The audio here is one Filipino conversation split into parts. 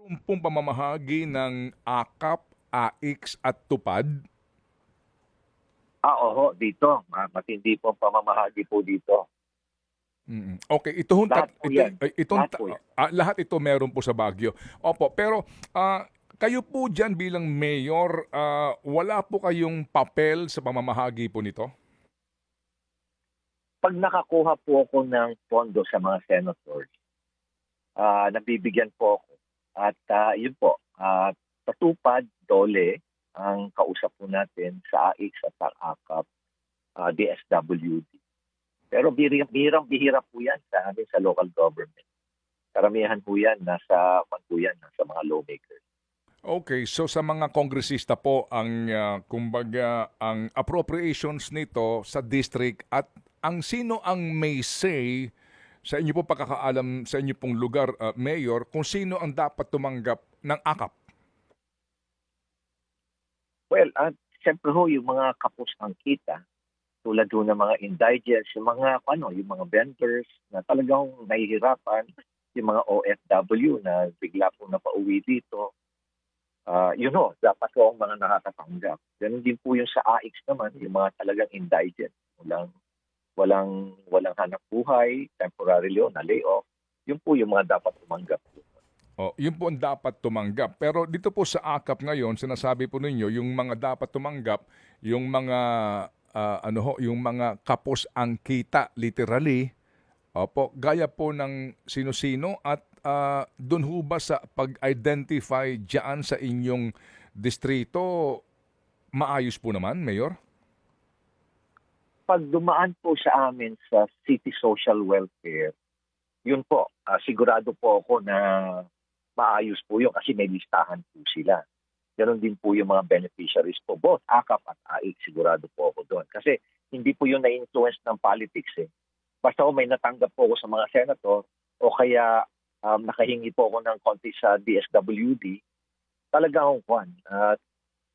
Mayroon pong pamamahagi ng AKAP, AIX at TUPAD? Oo, dito. Matindi po ang pamamahagi po dito. Okay, ito hong Lahat po yan. Lahat po yan. lahat ito meron po sa Baguio. Opo, pero kayo po diyan bilang mayor, wala po kayong papel sa pamamahagi po nito? Pag nakakuha po ako ng pondo sa mga senators, nabibigyan po ako. At yun po, patupad, dole, ang kausap po natin sa AIX at sa AKAP, DSWD. Pero bihirang-bihira po yan sa amin sa local government. Karamihan po yan, nasa mga lawmakers. Okay, so sa mga kongresista po ang kumbaga ang appropriations nito sa district at ang sino ang may say sa inyo po pagkakaalam sa inyo pong lugar, Mayor, kung sino ang dapat tumanggap ng AKAP? Well, siyempre ho, yung mga kapos ng kita, tulad ho ng mga indigents, yung mga vendors na talagang nahihirapan, yung mga OFW na bigla po napauwi dito, yun ho, dapat ho ang mga nakakatanggap. Ganun din po yung sa AIX naman, yung mga talagang indigent, walang hanap buhay, temporarily o na layoff, yun po yung mga dapat tumanggap. Oh, yun po ang dapat tumanggap. Pero dito po sa AKAP ngayon, sinasabi po ninyo, yung mga dapat tumanggap, yung mga yung mga kapos ang kita literally. Opo, gaya po ng sino-sino at doon ho ba sa pag-identify diyan sa inyong distrito, maayos po naman, Mayor? Pag dumaan po sa amin sa City Social Welfare, yun po, sigurado po ako na maayos po yun kasi may listahan po sila. Ganon din po yung mga beneficiaries po, both AKAP at AIC, sigurado po ako doon. Kasi hindi po yun na-influence ng politics eh. Basta may natanggap po ako sa mga senator o kaya nakahingi po ako ng konti sa DSWD, talagang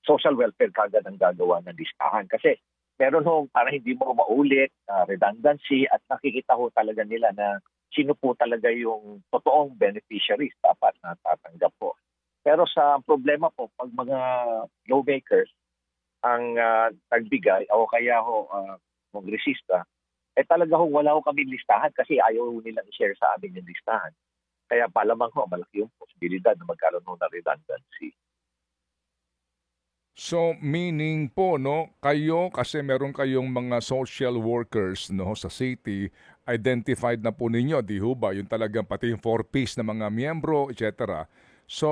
social welfare kagad ang gagawa ng listahan. Kasi meron ho, para hindi mo maulit, redundancy, at nakikita ho talaga nila na sino po talaga yung totoong beneficiaries dapat na tatanggap po. Pero sa problema po, pag mga lawmakers ang nagbigay o kaya ho kongresista, talaga ho wala ho kami listahan kasi ayaw ho nilang i-share sa amin yung listahan. Kaya palamang ho, malaki yung posibilidad na magkaroon ho ng redundancy. So meaning po no, kayo kasi meron kayong mga social workers no sa city, identified na po ninyo, di ho ba? Yung talagang pati yung 4Ps na mga miyembro, etc. So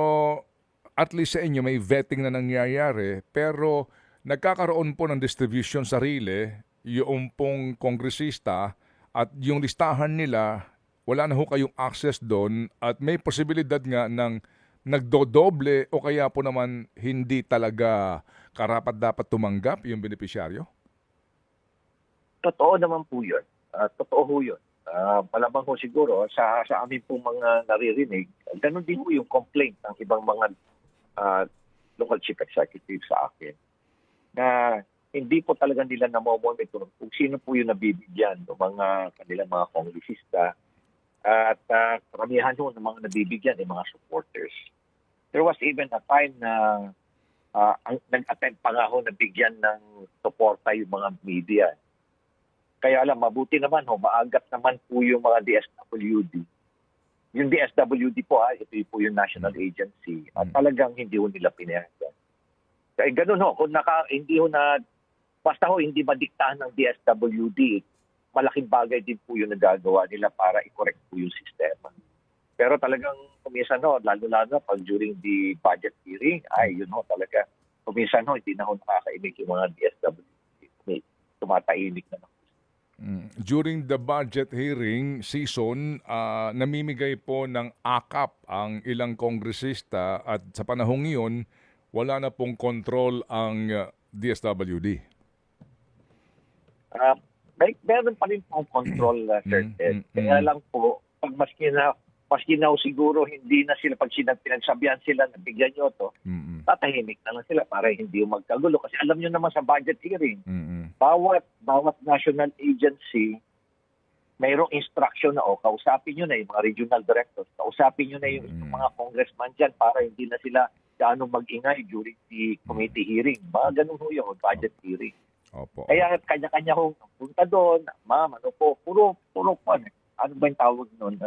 at least sa inyo may vetting na nangyayari, pero nagkakaroon po ng distribution sarili yung pong kongresista at yung listahan nila, wala na ho kayong access doon at may posibilidad nga ng nagdodoble o kaya po naman hindi talaga karapat dapat tumanggap yung benepisyaryo? Totoo naman po yun. Totoo ho yun. Malamang ho siguro sa amin po mga naririnig, ganun din ho yung complaint ng ibang mga local chief executive sa akin na hindi po talaga nila namomonitor kung sino po yung nabibigyan ng mga kanilang mga kongresista at karamihan ho ng mga nabibigyan ay mga supporters. There was even a time na nag-attempt pa nga ho na bigyan ng suporta yung mga media. Kaya alam, mabuti naman ho, maagat naman po yung mga DSWD. Yung DSWD po, ito po yung national agency at talagang hindi ho nila pinayagan. Kaya ganun ho, kung hindi ho na, basta ho hindi madiktahan ng DSWD, malaking bagay din po yung nagagawa nila para i-correct po yung sistema. Pero talagang kuminsan ho, lalo-lalo pag during the budget hearing, yun ho talaga, kuminsan ho, hindi na ho nakakaimik yung mga DSWD. Tumatainik na lang. During the budget hearing season, namimigay po ng AKAP ang ilang kongresista at sa panahong iyon, wala na pong control ang DSWD. Meron pa rin pong control, Sir Ted. Kaya lang po, pag maski na siguro hindi na sila, pag pinagsabihan sila na bigyan nyo to, tatahimik na lang sila para hindi magkagulo. Kasi alam nyo naman sa budget hearing, bawat national agency mayroong instruction na, kausapin nyo na yung mga regional directors, kausapin nyo na yung mga congressman dyan para hindi na sila gaano mag-ingay during the committee hearing. Mga ganun ho yun, budget hearing. Opo. Kaya kanya-kanya ho punta doon, ma'am, ano po, puro ano ba yung tawag nun?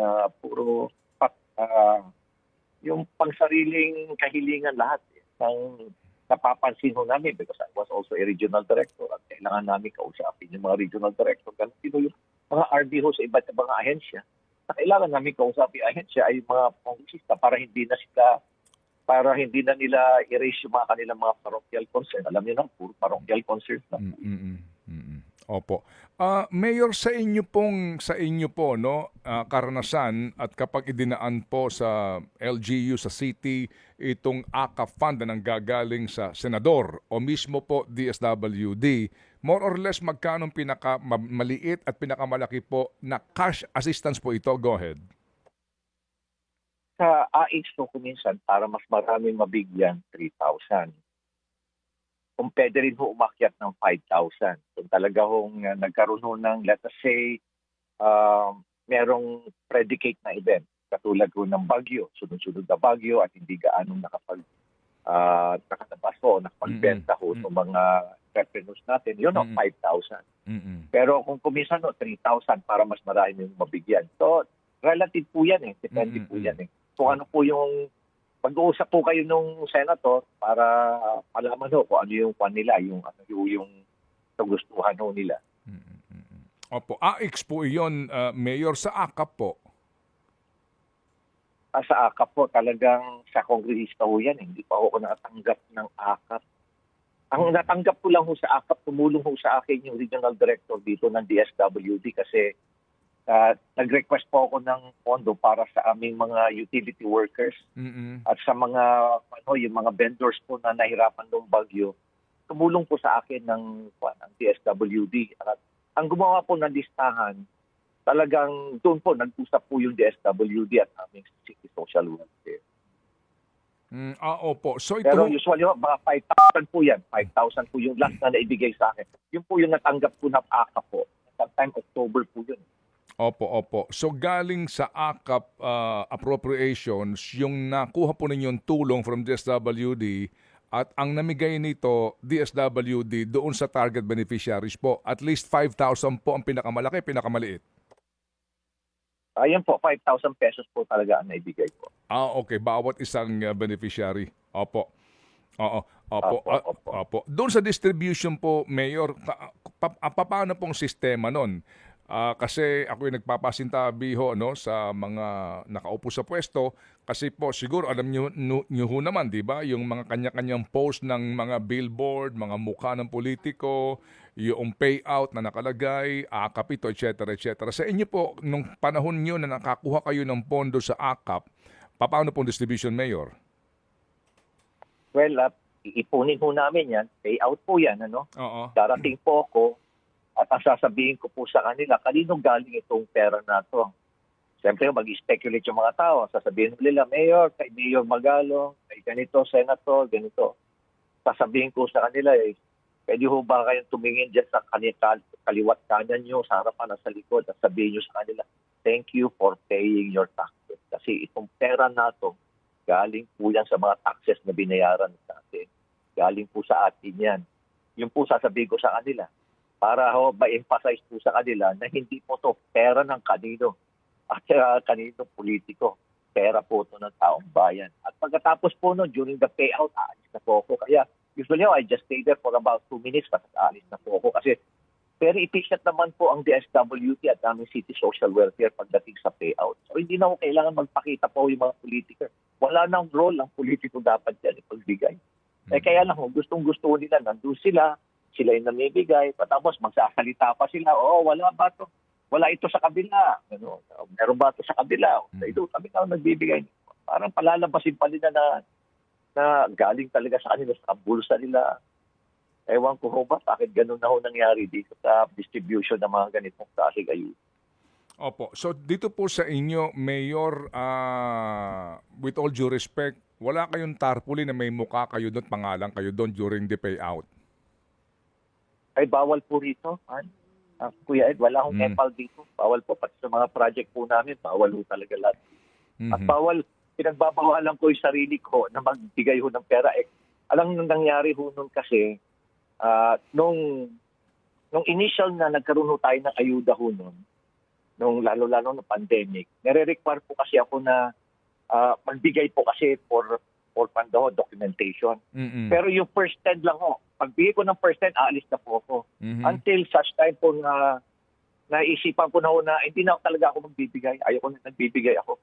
Yung pangsariling kahilingan lahat ng napapansin ho namin because I was also a regional director at kailangan namin kausapin yung mga regional director. Ganun din yung mga RD ho sa iba't ibang ahensya na kailangan namin kausapin yung ahensya ay mga kongresista para hindi na nila erase yung mga kanilang mga parochial concern. Alam niyo na, puro parochial concerns na. Opo. Mayor, sa inyo po no, karanasan at kapag idinaan po sa LGU sa city itong AKA fund na nanggagaling sa senador o mismo po DSWD, more or less magkano pinakamaliit at pinakamalaki po na cash assistance po ito? Go ahead. Sa AX no, kuminsan para mas maraming mabigyan, 3,000. Kung pwede rin ho umakyat ng 5,000. Kung talaga hong nagkaroon ho ng, let us say, merong predicate na event, katulad ho ng bagyo, sunod-sunod na bagyo at hindi gaanong nakatabas ho, nakapagbenta ho ng mga entrepreneurs natin, yun o, 5,000. Pero kung kuminsan ho, 3,000 para mas marami yung mabigyan. So, relative po yan eh. Depende po yan eh. Kung ano po yung pag-uusap po kayo nung senator para malaman ho kung ano yung pan nila, yung gustuhan ho nila. Opo, AX po iyon, Mayor, sa AKAP po. Sa AKAP po, talagang sa kongresista ho yan. Hindi pa ako nakatanggap ng AKAP. Ang natanggap ko lang ho sa AKAP, tumulong ho sa akin yung regional director dito ng DSWD kasi nag-request po ako ng pondo para sa aming mga utility workers at sa mga yung mga vendors po na nahirapan ng bagyo. Tumulong po sa akin ng DSWD. At ang gumawa po ng listahan, talagang doon po nag-usap po yung DSWD at aming City Social Welfare. Opo. So ito... Pero usually mga 5,000 po yan. 5,000 po yung last na naibigay sa akin. Yun po yung natanggap ko na AKA po. Sometime October po yun. Opo. So galing sa AKAP appropriations, yung nakuha po ninyong tulong from DSWD at ang namigay nito DSWD doon sa target beneficiaries po, at least 5,000 po ang pinakamalaki, pinakamaliit. Ayan po, 5,000 pesos po talaga ang naibigay ko. Okay. Bawat isang beneficiary. Opo. Opo. Doon sa distribution po, Mayor, paano pong sistema nun? Kasi ako yung nagpapasintabi ho no, sa mga nakaupo sa pwesto kasi po siguro alam nyo ho naman, di ba? Yung mga kanya-kanyang post ng mga billboard, mga mukha ng politiko, yung payout na nakalagay, AKAP ito, etc. Sa inyo po, nung panahon nyo na nakakuha kayo ng pondo sa AKAP, paano pong distribution, Mayor? Well, iipunin ho namin yan. Payout po yan, ano? Oo. Darating po ako at ang sasabihin ko po sa kanila, kanino galing itong pera na to? Siyempre, mag-speculate yung mga tao. Sasabihin nila, Mayor, kay Mayor Magalong, kay ganito, Senator, ganito. Sasabihin ko sa kanila, pwede ho ba kayong tumingin dyan sa kaliwat kanan nyo, sa harapan at sa likod, at sabihin nyo sa kanila, thank you for paying your taxes. Kasi itong pera na to, galing po yan sa mga taxes na binayaran natin. Galing po sa atin yan. Yung po sasabihin ko sa kanila, para ma-emphasize po sa kanila na hindi po to pera ng kanino at kaninong politiko. Pera po to ng taong bayan. At pagkatapos po no, during the payout, aalis na po ako. Kaya usually I just stay there for about 2 minutes at aalis na po ako. Kasi very efficient naman po ang DSWD at aming City Social Welfare pagdating sa payout. So hindi na ako kailangan magpakita po yung mga politiko. Wala nang role ang politiko dapat yan ipagbigay. Kaya lang gustong-gusto nila, nandun sila yung namibigay, patapos magsasalita pa sila, wala ba to? Wala ito sa kabila. Meron ba ito sa kabila? Ito, kami na nagbibigay. Parang palalabasin pa nila na galing talaga sa kanila, sa bulsa nila. Ewan ko ba, bakit ganun na ho nangyari dito sa distribution ng mga ganitong klase ayuda. Opo. So dito po sa inyo, Mayor, with all due respect, wala kayong tarpaulin na may mukha kayo doon, pangalan kayo doon during the payout? Ay bawal po rito. Kuya Ed, wala akong Mm. epal dito. Bawal po, pati sa mga project po namin, bawal po talaga lahat. At Mhm. bawal, pinagbabawalan ko yung sarili ko na magbigay ho ng pera. Alam nang nangyari ho nun kasi, nung initial na nagkaroon ho tayo ng ayuda ho nun, nung lalo-lalo ng pandemic, nire-require po kasi ako na magbigay po kasi for pando documentation. Mm. Pero yung first 10 lang ho, pagbigay ko ng first 10, aalis na po ako. Mhm. Until such time po na naisipan ko na ho na hindi na talaga ako magbibigay. Ayoko na nagbibigay ako.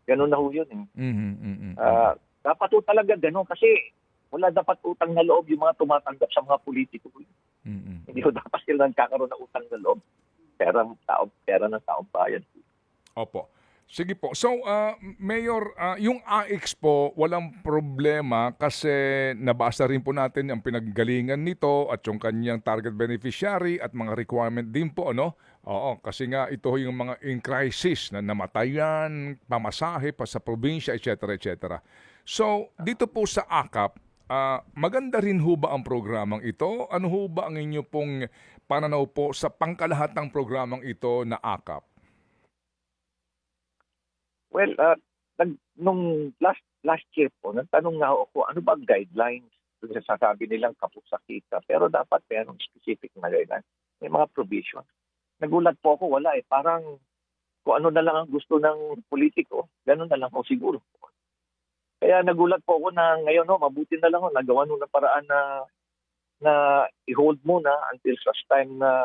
Ganun na ho yun eh. Mhm. Mhm. Dapat ho talaga ganun kasi wala dapat utang na loob yung mga tumatanggap sa mga politiko. Mhm. Hindi ho dapat sila nagkakaroon ng utang na loob. Pera ng taong bayan. Opo. Sige po. So, Mayor, yung AIX po, walang problema kasi nabasa rin po natin ang pinaggalingan nito at yung kanyang target beneficiary at mga requirement din po, ano? Oo, kasi nga ito yung mga in crisis na namatayan, pamasahe pa sa probinsya, etc. etc. So, dito po sa AKAP, maganda rin ho ba ang programang ito? Ano ho ba ang inyo pong pananaw po sa pangkalahatang programang ito na AKAP? Well, nung last year po, nagtanong nga ako, ano ba ang guidelines? Kung sasabi nilang kapos sa kita, pero dapat merong specific na guidelines. May mga provision. Nagulat po ako, wala eh. Parang kung ano na lang ang gusto ng politiko, ganun na lang ako siguro. Kaya nagulat po ako na ngayon, mabuti na lang ako, nagawa nung ng paraan na i-hold muna until such time na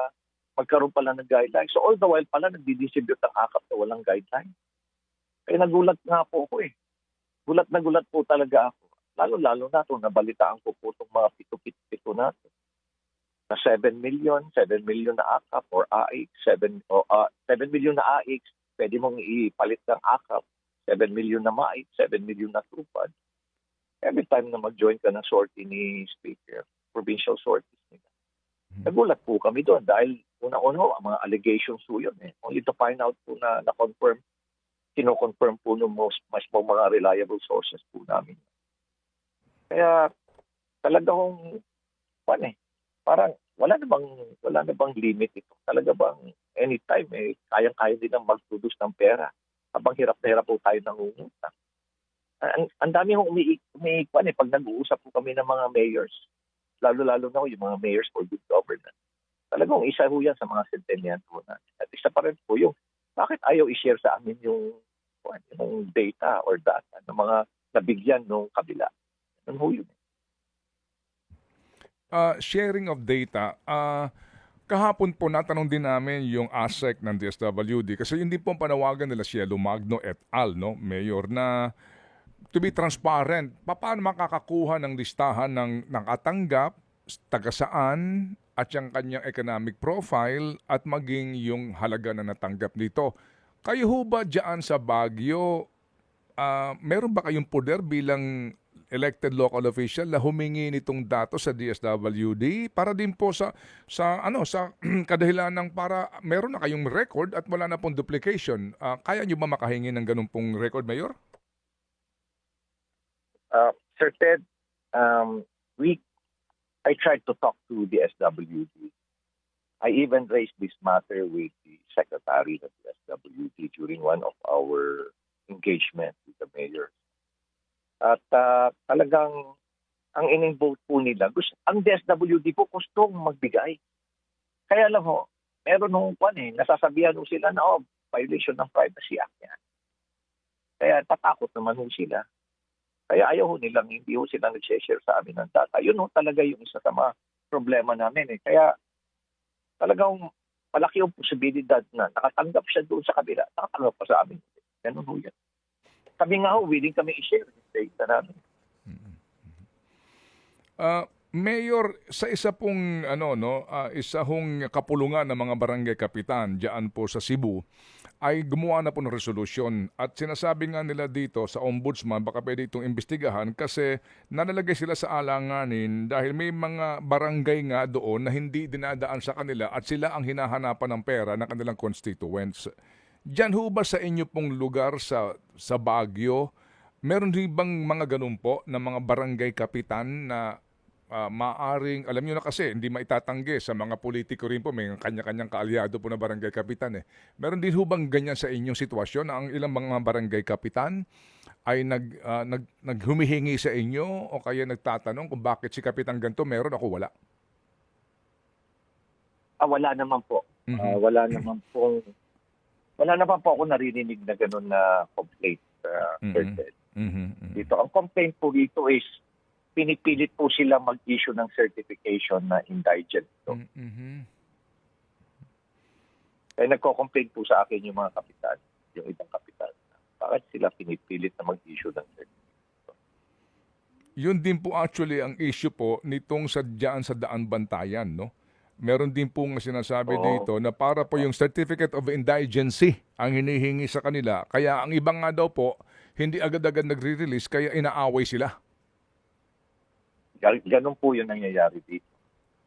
magkaroon pala ng guidelines. So all the while pala, nagdi-distribute ang AKAP na walang guidelines. Kaya nagulat nga po ako eh. Gulat na gulat po talaga ako. Lalo-lalo na ito, nabalitaan ko po itong mga pito-pito natin. Na 7 million na AKAP or AIX, 7 million na AIX, pwede mong ipalit ng AKAP, 7 million na MAIX, 7 million na TUPAD. Every time na mag-join ka ng sortie ni Speaker, provincial sorties nila. Nagulat po kami doon dahil una-una ang mga allegations po yun eh. Only to find out po na na-confirm, kino-confirm po ng mas mga reliable sources po namin. Kaya talagang parang wala na bang limit ito. Talaga bang anytime kayang-kaya din ang mag-produce ng pera habang hirap na hirap po tayo nangungutang. Ang dami hong pag nag-uusap po kami ng mga mayors, lalo-lalo na yung mga mayors for good governance. Talagang isa po yan sa mga sentenyan po natin. At isa pa rin po yung bakit ayaw i-share sa amin yung data or data ng mga nabigyan ng kabila. Ano ho yun? Sharing of data, kahapon po natanong din namin yung ASEC ng DSWD kasi hindi po ang panawagan nila si Lumagno et al, no, Mayor, na to be transparent, paano makakakuha ng listahan ng nakatanggap, taga saan, at yung kanyang economic profile at maging yung halaga na natanggap dito. Kayo ho ba dyan sa Baguio, meron ba kayong poder bilang elected local official na humingi nitong datos sa DSWD para din po sa kadahilan ng para meron na kayong record at wala na pong duplication? Kaya nyo ba makahingi ng ganun pong record, Mayor? Sir Ted, I tried to talk to the SWD. I even raised this matter with the secretary of the SWD during one of our engagements with the mayor. At talagang ang in-vote po nila, ang DSWD po gustong magbigay. Kaya lang meron nasasabihan sila na violation ng Privacy Act yan. Kaya tatakot naman sila. Kaya ayaw nilang, hindi sila nag-share sa amin ng data. Yun talaga yung isa sa mga problema namin. Kaya talagang malaki yung posibilidad na nakatanggap siya doon sa kabila, nakatanggap pa sa amin. Ganun yan. Kami nga willing kami i-share yung data namin. Mayor, sa isa pong isa hong kapulungan ng mga barangay kapitan diyan po sa Cebu ay gumawa na po ng resolusyon at sinasabi nga nila dito sa ombudsman baka pwede itong imbestigahan kasi nalalagay sila sa alanganin dahil may mga barangay nga doon na hindi dinadaan sa kanila at sila ang hinahanapan ng pera ng kanilang constituents. Diyan ho ba sa inyo pong lugar sa Baguio, meron din bang mga ganun po na mga barangay kapitan na maaring, alam niyo na kasi, hindi maitatanggi sa mga politiko rin po, may kanya-kanyang kaalyado po na barangay kapitan eh. Meron din ho bang ganyan sa inyong sitwasyon na ang ilang mga barangay kapitan ay naghumihingi sa inyo o kaya nagtatanong kung bakit si kapitan ganito meron ako wala? Wala naman po. Mhm. Wala naman po ako naririnig na gano'n na complaint, Sir Mhm. Ted. Mhm. Mhm. Dito, ang complaint po dito is pinipilit po sila mag-issue ng certification na indigent ito. Mhm. Kaya nagko-complain po sa akin yung mga kapitan, yung ibang kapitan. Bakit sila pinipilit na mag-issue ng certification? Yun din po actually ang issue po nitong sadyaan sa Daan Bantayan, no? Meron din pong sinasabi Oo. dito na para po yung Certificate of Indigency ang hinihingi sa kanila. Kaya ang ibang nga daw po, hindi agad-agad nagre-release kaya inaaway sila. Ganun po yung nangyayari dito.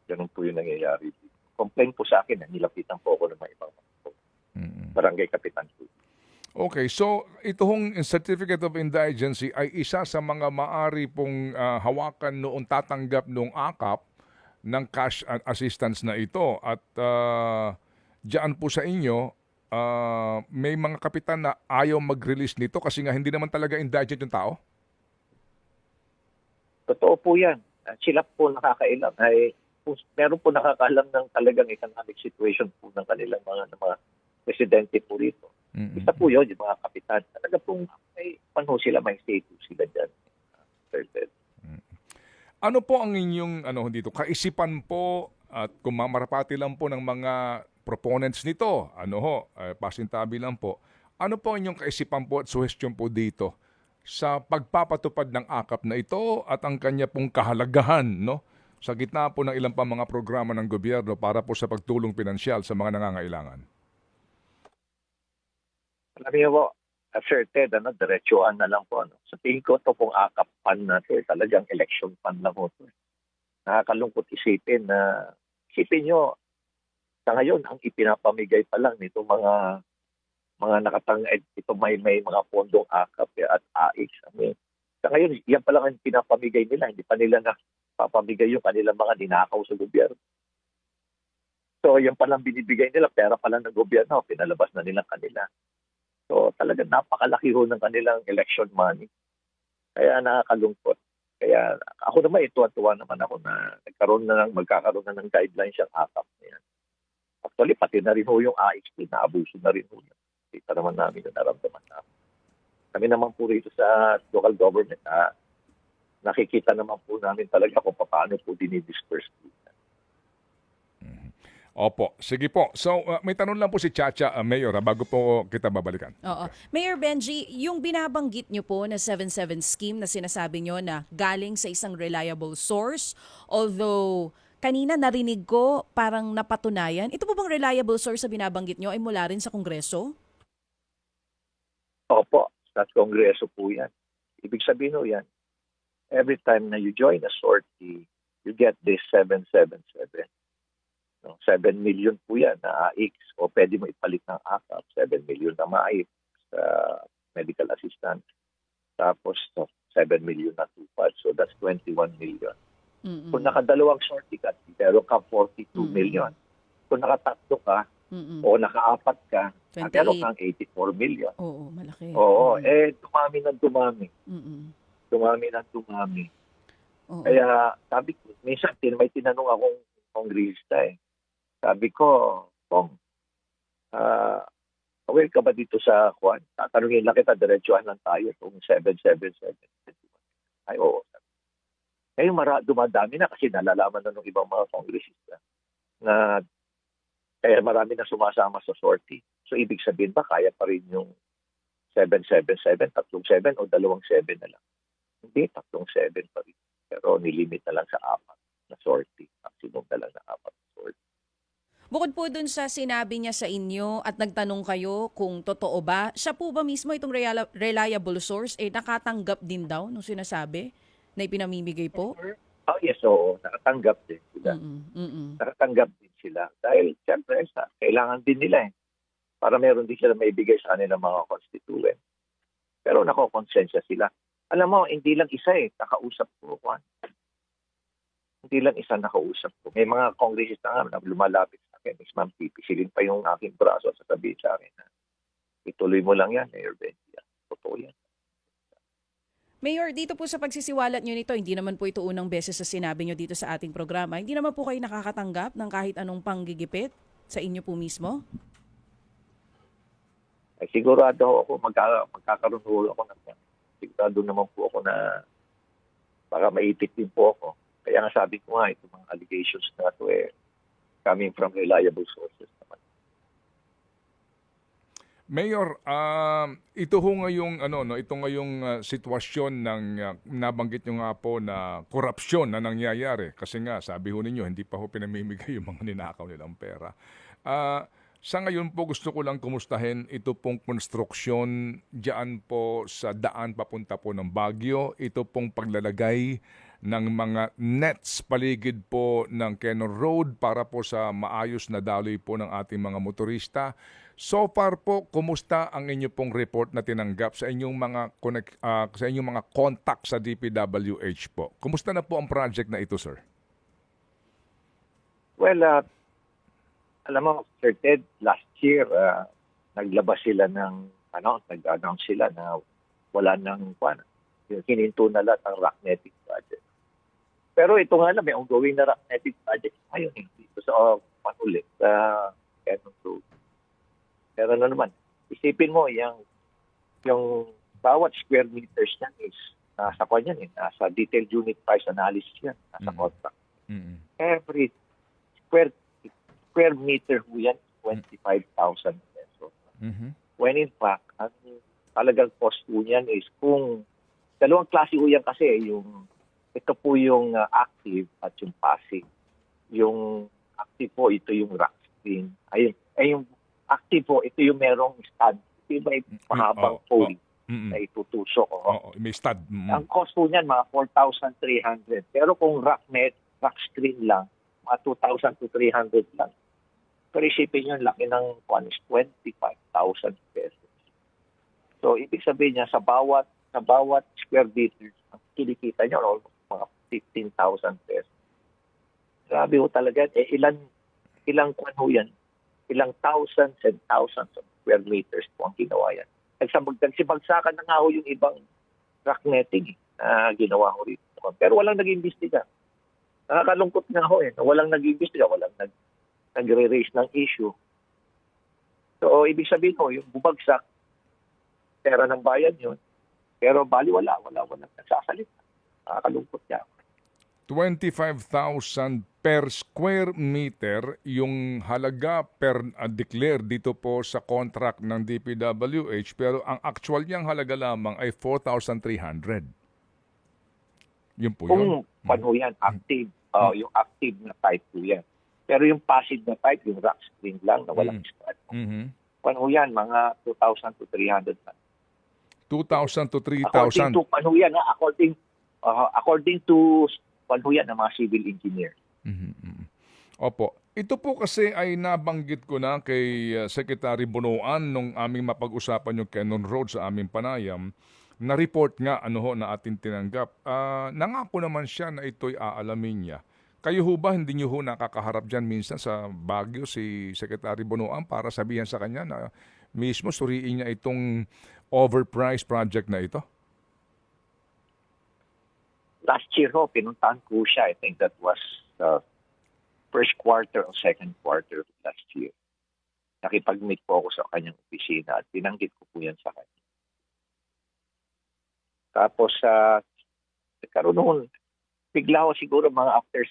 Ganun po yung nangyayari dito. Complain po sa akin, nilapitan po ako ng mga ibang barangay kapitan po. Okay, so itong Certificate of Indigency ay isa sa mga maari pong hawakan noong tatanggap noong AKAP ng cash assistance na ito. At diyan po sa inyo, may mga kapitan na ayaw mag-release nito kasi nga hindi naman talaga indigent yung tao? Totoo po yan. Sila po nakakailam. Meron po nakakaalam ng talagang economic situation po ng kanilang mga presidente po rito. Mm-mm. Isa po yun, yung mga kapitan. Talaga pong may sila, may status sila dyan. Sir Ted. Ano po ang inyong dito kaisipan po at kung mamarapati lang po ng mga proponents nito, pasintabi lang po. Ano po ang inyong kaisipan po at suhestyon po dito sa pagpapatupad ng AKAP na ito at ang kanya pong kahalagahan, no? Sa gitna po ng ilang pa mga programa ng gobyerno para po sa pagtulong pinansyal sa mga nangangailangan. Alam niyo po, Sir Ted, diretsuhan na lang po. Sa tingin ko, ito pong AKAP fund na ito, talagang election fund lang po ito. Nakakalungkot isipin nyo, sa ngayon, ang ipinapamigay pa lang nito mga ito may mga pondong AKAP at AIX. Sa ngayon, yan pa lang ang pinapamigay nila. Hindi pa nila napapamigay yung kanilang mga ninakaw sa gobyerno. So, yan pa lang binibigay nila, pera pa lang ng gobyerno, pinalabas na nilang kanila. So, talagang napakalaki ho ng kanilang election money. Kaya nakakalungkot. Kaya ako naman, tuwa-tuwa naman ako na magkakaroon na ng guidelines yung AKAP na yan. Actually, pati na rin ho yung AIX, naabuso na rin ho yan. Kita naman namin yung naramdaman namin. Kami naman po rito sa local government, nakikita naman po namin talaga kung paano po dinidisperse po. Opo, sige po. So, may tanong lang po si Chacha, Mayor, bago po kita babalikan. Oo. Mayor Benji, yung binabanggit nyo po na 77 scheme na sinasabi nyo na galing sa isang reliable source, although kanina narinig ko parang napatunayan, ito po bang reliable source sa binabanggit nyo ay mula rin sa Kongreso? Opo, sa Kongreso po yan. Ibig sabihin ho yan, every time na you join a sortie, you get this 777. 7 million po yan na AIX o pwede mo ipalit ng AKAP. 7 million na MAIX sa medical assistant. Tapos 7 million na tupad. So that's 21 million. Mm-mm. Kung nakadalawang sortie ka, meron ka 42 million. Kung nakatatlo ka o nakaapat ka, meron kang 84 million. Oo, malaki. Oo, dumami ng dumami. Mm-mm. Dumami ng dumami. Oo. Kaya sabi ko, minsan may tinanong akong kongresista Sabi ko, Pong, aware ka ba dito sa Juan? Tatanungin lang kita, diretsuhan lang tayo kung 777. Ay, oo. Ngayon dumadami na kasi nalalaman na ng ibang mga kongresista na kaya marami na sumasama sa sortie. So, ibig sabihin ba, kaya pa rin yung 777, 37 o 27 na lang? Hindi, 37 pa rin. Pero nilimit na lang sa 4 na sortie. Maximum na lang na 4 na sortie. Bukod po dun sa sinabi niya sa inyo at nagtanong kayo kung totoo ba, siya po ba mismo itong reliable source nakatanggap din daw nung sinasabi na ipinamimigay po? Oh yes, oo. Nakatanggap din sila. Nakatanggap din sila. Dahil siyempre, kailangan din nila para meron din sila maibigay sa kanilang mga constituent. Pero nakokonsensya sila. Alam mo, hindi lang isa nakausap ko. hindi lang isa nakausap ko. May mga congressista nga na lumalapit sa akin. Miss Ma'am, pipisilin pa yung aking braso at sasabihin sa akin na ituloy mo lang yan, Mayor Benji. Totoo yan. Mayor, dito po sa pagsisiwalat nyo nito, hindi naman po ito unang beses sa sinabi nyo dito sa ating programa. Hindi naman po kayo nakakatanggap ng kahit anong panggigipit sa inyo po mismo? Ay, sigurado ako magkakaroon ako ng yan. Sigurado naman po ako na baka maipit din po ako. Kaya nga sabi ko nga, itong mga allegations na ito coming from reliable sources naman. Mayor, ito ho ngayong sitwasyon ng nabanggit nyo nga po na korupsyon na nangyayari kasi nga sabi ho ninyo hindi pa ho pinamimigay yung mga ninakaw nilang pera. Sa ngayon po gusto ko lang kumustahin ito pong konstruksyon diyan po sa daan papunta po ng Baguio, ito pong paglalagay ng mga nets paligid po ng Quezon Road para po sa maayos na daloy po ng ating mga motorista. So far po, kumusta ang inyo pong report na tinanggap sa inyong mga contact sa DPWH po? Kumusta na po ang project na ito, sir? Well, alam mo, Sir Ted, last year, naglabas sila nag-announce sila na wala nang hininto na lahat ang Rocknetic project. Pero ito nga lang, may ongoing na Rocknetic project ngayon dito sa Panulit, sa Quezon Road. Pero naman, isipin mo, yung bawat square meters niyan is nasa detailed unit price analysis yan, nasa contract. Mm-hmm. Every square meter ho yan, 25,000 pesos. Mm-hmm. When in fact, ang talagang cost po niyan is kung dalawang klase ho yan kasi, ito po yung active at yung passive. Yung active po, ito yung rack screen. Yung active po, ito yung merong stud. Ito yung may pahabang pole na itutusok. May stud. Ang cost po niyan, mga 4,300. Pero kung rack screen lang, mga 2,000 to 300 lang. Pero isipin nyo, laki ng 25,000 pesos. So, ibig sabihin niya, sa bawat square meter, ang kinikita nyo, almost mga 15,000 pesos. Grabe ho talaga. Ilang yan? Ilang thousands and thousands of square meters po ang ginawa yan. Nagsibagsakan na nga ho yung ibang rock netting na ginawa ho rito. Pero walang nag-imbestiga. Nakakalungkot nga ho na walang nag-imbestiga, walang nagre-raise ng issue. So, ibig sabihin ho, yung bubagsak, pera ng bayan yun, pero wala nagsasalita. Nakakalungkot niya. 25,000 per square meter yung halaga per declare dito po sa contract ng DPWH pero ang actual niyang halaga lamang ay 4,300. Yun po yun. Kung yan, active, yung active na type po yan. Pero yung passive na type, yung rack screen lang na walang squad. Kung yan, mga 2,000 to 300 lang. 2,000 to 3,000. According to yan ng mga civil engineer. Opo. Ito po kasi ay nabanggit ko na kay Secretary Bonoan nung aming mapag-usapan yung Quezon Road sa aming panayam. Na-report nga na ating tinanggap. Nangako naman siya na ito'y aalamin niya. Kayo ho ba, hindi niyo ho nakakaharap dyan minsan sa Baguio si Secretary Bonoan para sabihan sa kanya na mismo suriin niya itong overpriced project na ito? Last year ho, pinuntahan ko siya. I think that was first quarter or second quarter of last year. Nakipag-meet po ako sa kanyang opisina at binanggit ko po yan sa kanya. Tapos, nagkaroon noon, bigla ho siguro mga after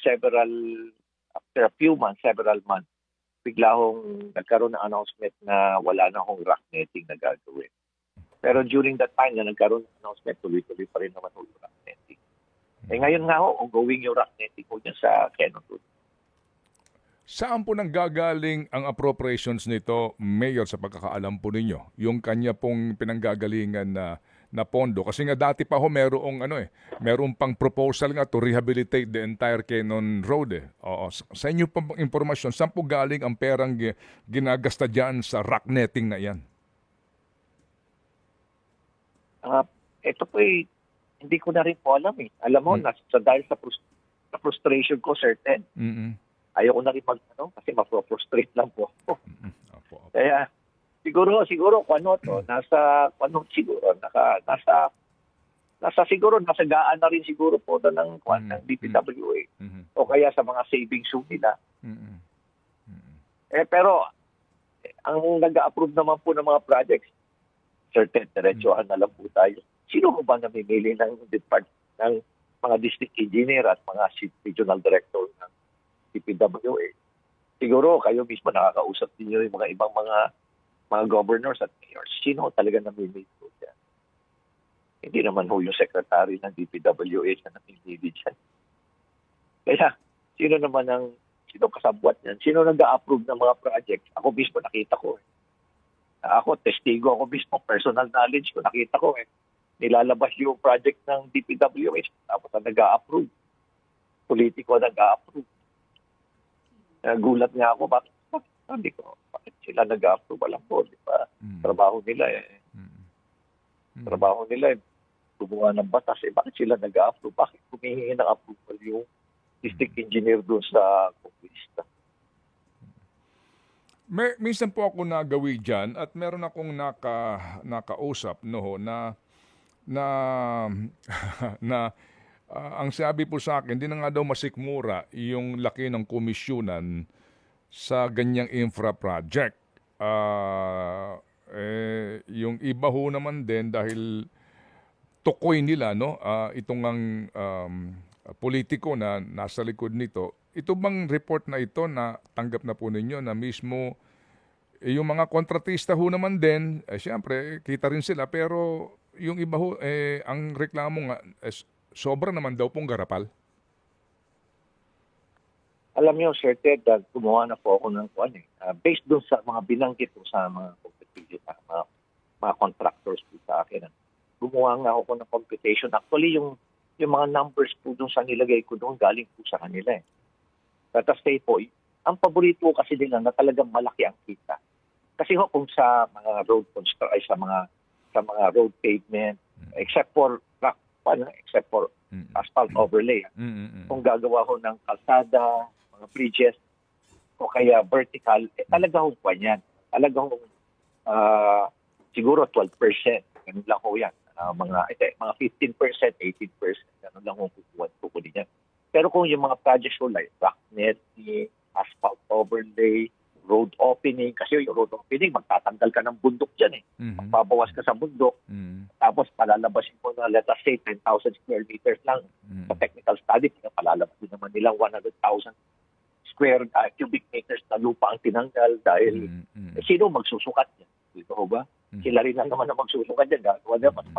a few months, several months, bigla hong nagkaroon ng announcement na wala na akong rock netting na gagawin. Pero during that time na nagkaroon ng announcement, tuloy-tuloy pa rin naman yung rock netting. Ngayon nga ho, ongoing yung rock netting ho dyan sa Quezon Road. Saan po nanggagaling ang appropriations nito, Mayor, sa pagkakaalam po ninyo? Yung kanya pong pinanggagalingan na pondo. Kasi nga dati pa ho merong pang proposal nga to rehabilitate the entire Quezon Road. Oo. Sa inyo pang impormasyon, saan po galing ang perang ginagasta dyan sa rock netting na yan? Ito po hindi ko na rin po alam eh. Alam mo, dahil sa frustration ko, Sir Ted. Mm-mm. Ayaw ko na rin kasi mapro-frustrate lang po ako. Mm-mm. Opo. Kaya siguro kung ano to, siguro nasa siguro nasagaan na rin siguro po to ng ng DPWH Mm-mm. o kaya sa mga savings nila. Mm-mm. Pero ang nag-approve naman po ng mga projects, certain diretsuhan na lang po tayo. Sino mo ba namimili ng mga district engineer at mga regional director ng DPWH? Siguro kayo mismo nakakausap niyo yung mga ibang mga governors at mayors. Sino talaga namimili po dyan? Hindi naman ho yung secretary ng DPWH na namimili dyan. Kaya sino kasabwat niyan? Sino nag-a-approve ng mga projects? Ako mismo nakita ko. Ako, testigo ako mismo, personal knowledge ko, nakita ko nilalabas yung project ng DPWH, tapos ang nag-a-approve. Politiko nag-a-approve. Gulat nga ako, bakit sila nag-a-approve? Alam ko, di ba? Trabaho nila gumawa ng batas. Bakit sila nag-a-approve? Bakit humihingi ng approval yung district engineer doon sa Conquista? Minsan po ako nagawi dyan at meron akong nakausap na ang sabi po sa akin, hindi na nga daw masikmura yung laki ng komisyonan sa ganyang infra project. Yung iba ho naman din dahil tukoy nila itong ang politiko na nasa likod nito. Ito bang report na ito na tanggap na po ninyo na mismo yung mga kontratista ho naman din, siyempre kita rin sila pero yung iba ho, ang reklamo nga, sobra naman daw pong garapal. Alam niyo, Sir Ted, gumawa na po ako ng based doon sa mga binanggit ko sa mga competition, mga contractors po sa akin. Gumawa nga ako ng computation. Actually, yung mga numbers po doon sa nilagay ko doon, galing po sa kanila. Tapos po, ang paborito kasi nila na talagang malaki ang kita. Kasi kung sa mga road construction, sa mga road pavement, except for asphalt overlay. Kung gagawa ko ng kalsada, mga bridges, o kaya vertical, talaga hong yan. Talaga hong siguro 12%. Ganun lang ho yan. Mga 15%, 18%. Ganun lang hong kukunin yan. Pero kung yung mga projects ko like rock netting, asphalt overlay, road opening, kasi yung road opening, magtatanggal ka ng bundok dyan Magbabawas ka sa bundok, tapos palalabasin mo na, let us say, 10,000 square meters lang. Sa technical study, palalabasin naman nilang 100,000 square cubic meters na lupa ang tinanggal dahil sino magsusukat yan? Dito ho ba? Sila rin lang naman na magsusukat yan.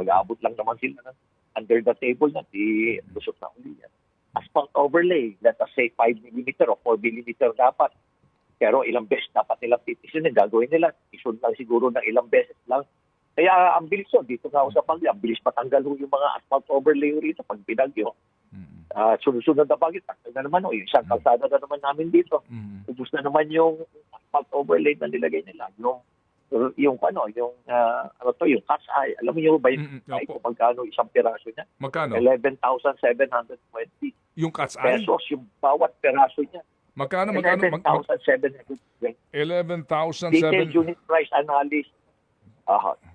Mag-aabot lang naman sila under the table na di lusot na uli yan. Asphalt overlay, let us say 5 mm o 4 mm dapat. Pero ilang beses dapat nilang titisin, gagawin nila. Isun lang siguro ng ilang beses lang. Kaya ang bilis dito nga ako sa Baguio, ang bilis matanggal yung mga asphalt overlay rito pag binagyo. Sunod-sunod na Baguio, tanggal na naman isang kalsada na naman namin dito. Ubus na naman yung asphalt overlay na nilagay nila. Yung cat's eye. Alam niyo ba yung kung magkano isang piraso niya? Magkano? 11,720 yung cat's eye? pesos yung bawat piraso niya. Magkano? 11,720. 11,700. Detailed unit price analysis.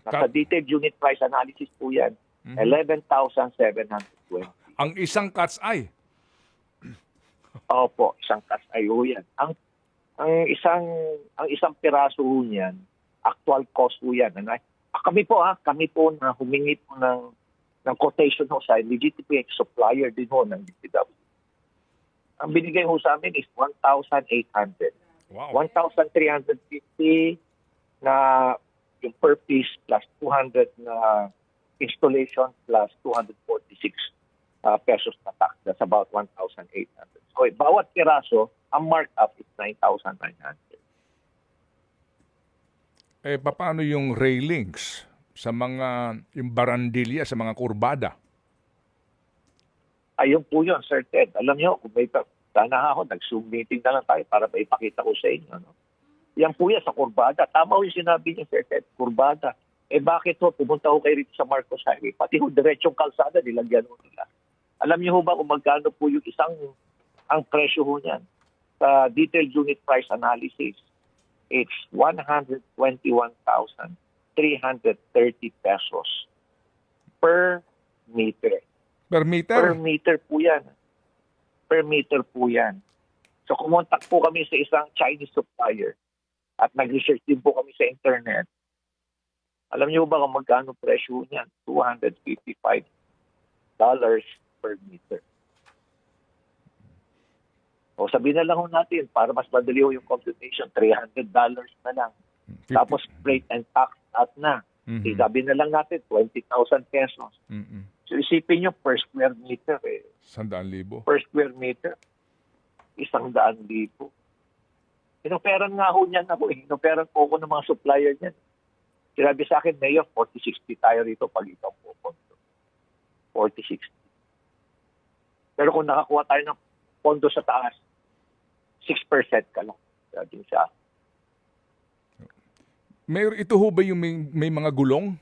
Nasa detailed unit price analysis po yan. 11,720. Ang isang cat's eye? Opo, isang cat's eye ho yan. Ang isang piraso ho niyan, actual cost po yan. Kami po na humingi po ng quotation ho sa legitimate supplier din ho ng DPW. Ang binigay ho sa amin is 1,800. Wow. 1,350 na yung per piece plus 200 na installation plus 246 pesos na tax. That's about 1,800. So, bawat piraso, ang markup is 9,900. Paano yung railings sa yung barandilya, sa mga kurbada? Ayun po yun, Sir Ted. Alam niyo, kung may sana ako, nag-Zoom meeting na lang tayo para maipakita ko sa inyo. Yan po yan sa kurbada. Tama ho yung sinabi niya, Sir Ted, kurbada. Bakit ho? Pumunta ho kayo rito sa Marcos Highway. Pati ho, diretsong kalsada, nilagyan ho nila. Alam niyo ho ba kung magkano po yung isang Ang presyo ho niyan, sa detailed unit price analysis, it's 121,330 pesos per meter. Per Per meter? meter po yan. Per meter po yan. So kumontak po kami sa isang Chinese supplier at nag-research din po kami sa internet. Alam niyo ba kung magkano presyo niyan? $255 per meter. O sabihin na lang ho natin, para mas madali ho yung computation, $300 na lang. 50. Tapos freight and tax at na. Mhm. Sabihin na lang natin, 20,000 pesos. Mhm. So isipin nyo, per square meter, 100,000. per square meter, 100,000. Inoperan nga ho niyan ako eh. Inoperan po ako ng mga supplier niyan. Sinabi sa akin, Mayor, 40-60 tayo rito pag ikaw po pondo. 40-60. Pero kung nakakuha tayo ng pondo sa taas, 6% ka lang. Sabi sa akin. Mayor, ito ho ba yung may mga gulong?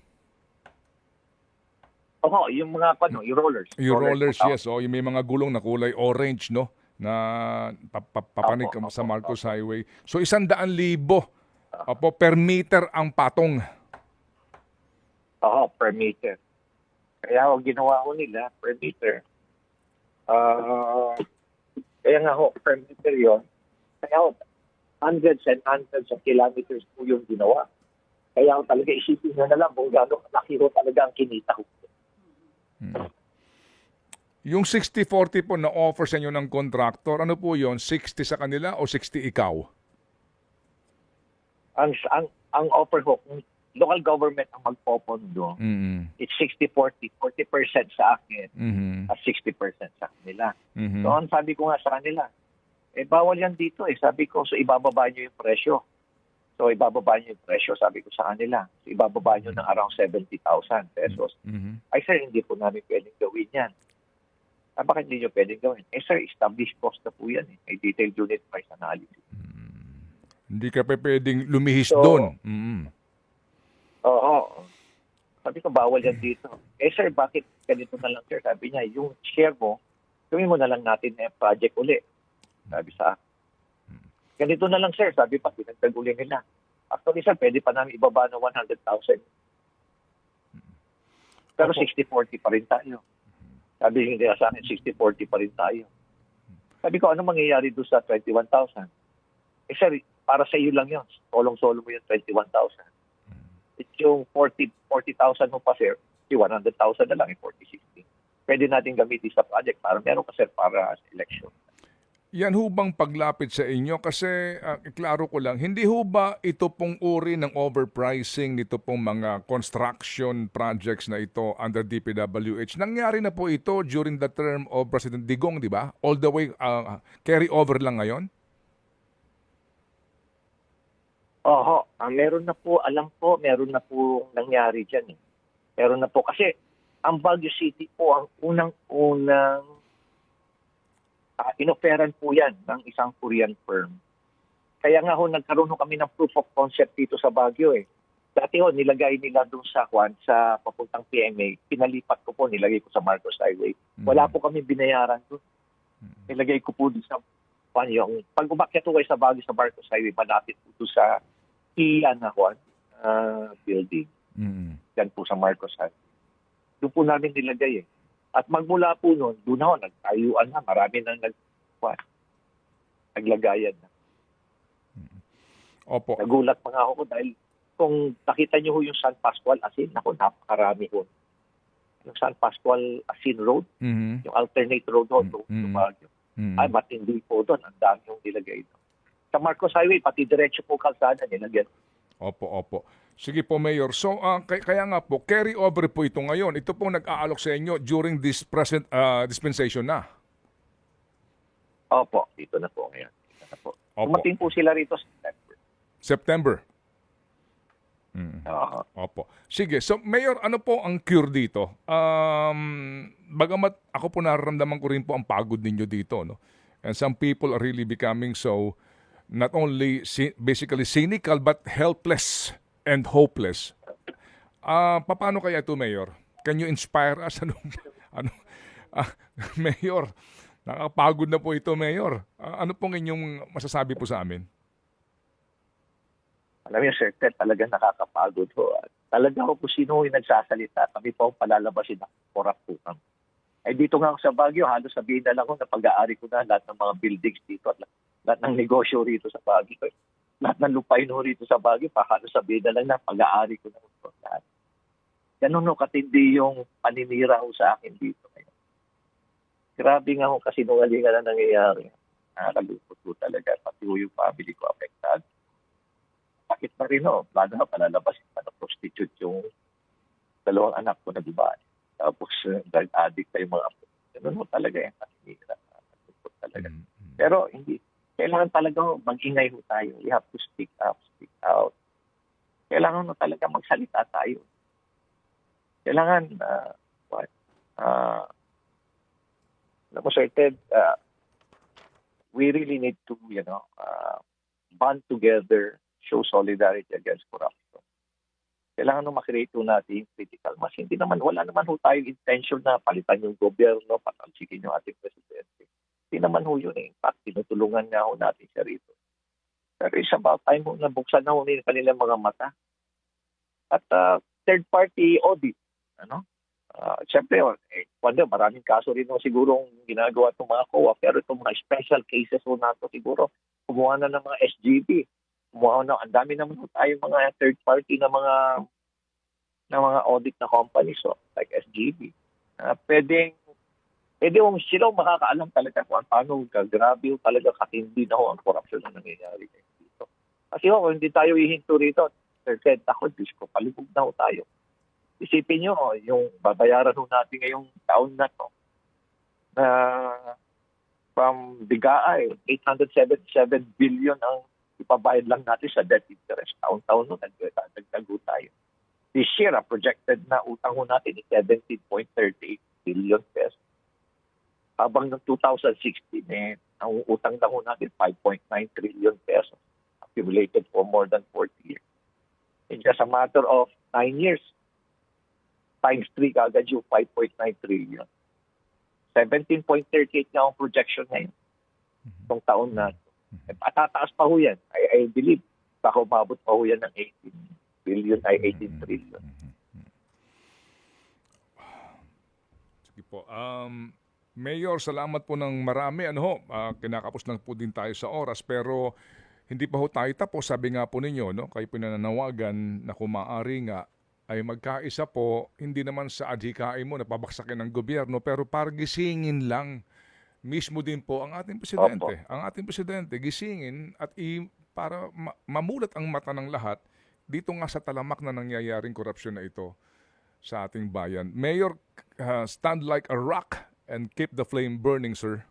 Oo, yung mga yung rollers. Yung rollers, po, yes. Oh, yung may mga gulong na kulay orange, no? Na papanig Opo, sa opo, Marcos Highway. So, 100,000 opo, per meter ang patong. Oo, per meter. Kaya ho, ginawa ko nila per meter. Kaya nga ho, per meter yun. Kaya ho, hundreds and hundreds of kilometers po yung ginawa. Kaya ho talaga isipin nyo na lang kung gano'ng kalaki ho talaga ang kinita ko. Yung 60-40 po na offer sa inyo ng contractor, ano po yon? 60 sa kanila o 60 ikaw? Ang offer ho, kung local government ang magpopondo, Mhm. it's 60-40. 40% sa akin Mhm. at 60% sa kanila. Mhm. So, ang sabi ko nga sa kanila, bawal yan dito eh. Sabi ko, so ibababa nyo yung presyo. So, ibababa nyo yung presyo, sabi ko sa kanila. So, ibababa nyo ng around 70,000 pesos. Mhm. Ay, sir, hindi po namin pwedeng gawin yan. Bakit hindi nyo pwedeng gawin? Sir, established cost na po yan eh. May detailed unit price analysis. Hindi ka pa pwedeng lumihis So, doon. Mhm. Oo. Sabi ko, bawal yan dito. Sir, bakit ganito na lang, sir? Sabi niya, yung share mo, gawin mo na lang natin na project uli. Sabi sa akin. Ganito na lang, sir. Sabi pa, pinagtag uli nila. Actually, sir, pwede pa namin ibaba ng 100,000. Pero Opo. 60-40 pa rin tayo. Sabi nila sa akin, 60-40 pa rin tayo. Sabi ko, ano mangyayari doon sa 21,000? Sir, para sa iyo lang yun. Solong-solo mo yung 21,000. It's yung 40,000 mo pa, sir. Yung 100,000 na lang, yung 40-60. Pwede natin gamitin sa project para meron ka, sir, para sa election. Yan ho bang paglapit sa inyo? Kasi, klaro ko lang, hindi ho ba ito pong uri ng overpricing nito pong mga construction projects na ito under DPWH? Nangyari na po ito during the term of President Digong, di ba? All the way, carry over lang ngayon? Oho, meron na po, alam po, meron na po nangyari dyan. Eh. Meron na po. Kasi ang Baguio City po, ang unang-unang inoferan po yan ng isang Korean firm. Kaya nga ho, nagkaroon ho kami ng proof of concept dito sa Baguio eh. Dati ho, nilagay nila doon sa papuntang PMA. Pinalipat ko po, nilagay ko sa Marcos Highway. Wala po kami binayaran doon. Nilagay ko po doon sa yung pag umakyat ko kayo sa Baguio sa Marcos Highway, malapit po doon sa building. Mm. Yan po sa Marcos Highway. Doon po namin nilagay eh. At magmula po noon, doon ako, nagtayuan na. Marami nang naglagayan na. Opo. Nagulat pa nga ako dahil kung nakita niyo ho yung San Pascual Asin, ako napakarami ho. Yung San Pascual Asin Road, Mhm. yung alternate road ho, to Baguio. Mhm. Ay, matindi po doon. Ang dami yung nilagay doon. Sa Marcos Highway, pati diretso po kalsada nilagyan. Opo. Sige po, Mayor. So, kaya nga po, carry over po ito ngayon. Ito pong nag-aalok sa inyo during this present dispensation na. Opo, dito na po ngayon. Dito na po. Opo. Dumating po sila rito sa September. September. Oo. Opo. Sige, so Mayor, ano po ang cure dito? Bagamat ako po nararamdaman ko rin po ang pagod ninyo dito, no? And some people are really becoming so not only basically cynical but helpless and hopeless. Paano kaya ito, Mayor? Can you inspire us? Mayor, Nakakapagod na po ito, Mayor. Ano pong inyong masasabi po sa amin? Alam niyo, Sir Ted, talagang nakakapagod ho. At talaga ho kung sino yung nagsasalita, kami po ang palalabasin na korap po kami. Eh dito nga ako sa Baguio, halos sabihin na lang ko na pag-aari ko na lahat ng mga buildings dito at lahat ng negosyo rito sa Baguio. Lahat ng lupain ho rito sa Baguio, halos sabihin na lang na pag-aari ko na ito lahat. Ganun ho katindi yung paninira ho sa akin dito ngayon. Grabe nga ho kasi nungalingan na nangyayari. Nakakalupot ho talaga. Pati ho yung family ko affected. Bakit pa rin ho? Plano na palalabasin pa na prostitute yung dalawang anak ko na babae. Tapos drug addict pa yung mga apo. Ganun ho talaga yung paninira. Nakakalupot talaga. Pero hindi. Kailangan talaga ho, mag-ingay ho tayo. We have to speak up, speak out. Kailangan ho talaga magsalita tayo. Kailangan, alam mo, Sir Ted, we really need to, band together, show solidarity against corruption. Kailangan nung makreate natin yung critical mass. Hindi naman, wala naman ho tayong intention na palitan yung gobyerno, patalsikin yung ating presidente. Hindi naman ho yun eh. In fact, tinutulungan nga ho natin siya rito. Pero it's about time ho na buksan na ho nila kanilang mga mata. At third-party audit, siyempre, maraming kaso rin no, siguro ginagawa itong mga COA, pero itong mga special cases ho nato siguro, kumuha na ng mga SGB. Kumuha na, ang dami naman ho tayo mga third party na mga audit na companies, so, like SGB. Pwede ho sila makakaalam talaga kung paano grabe ho talaga katindi na ho ang korupsyon na nangyayari dito. Kasi ho, kung hindi tayo ihinto rito, Sir Ted, ako, Diyos ko, palibog na ho tayo. Isipin nyo, yung babayaran ho natin ngayong taon na to, na from BIGAA, 877 billion ang ipabayad lang natin sa debt interest. Taon-taon no, nagdagdag tayo. This year, projected na utang ho natin is 17.38 billion pesos. Habang ng 2016, ang utang lang ho natin 5.9 trillion pesos. Accumulated for more than 40 years. In just a matter of 9 years, times 3 kagad yung 5.9 trillion. 17.38 na ang projection ngayon. Itong taon na ito. Patataas pa ho yan. I believe baka umabot pa ho yan ng 18 trillion. Sige po. Mayor, salamat po ng marami. Kinakapos lang po din tayo sa oras pero hindi pa ho tayo tapos. Sabi nga po ninyo, kayo pinananawagan na kung maaari nga ay magkaisa po, hindi naman sa adhikain mo na pabaksakin ng gobyerno, pero para gisingin lang mismo din po ang ating presidente. Opo. Ang ating presidente, gisingin at para mamulat ang mata ng lahat dito nga sa talamak na nangyayaring korupsyon na ito sa ating bayan. Mayor, stand like a rock and keep the flame burning, sir.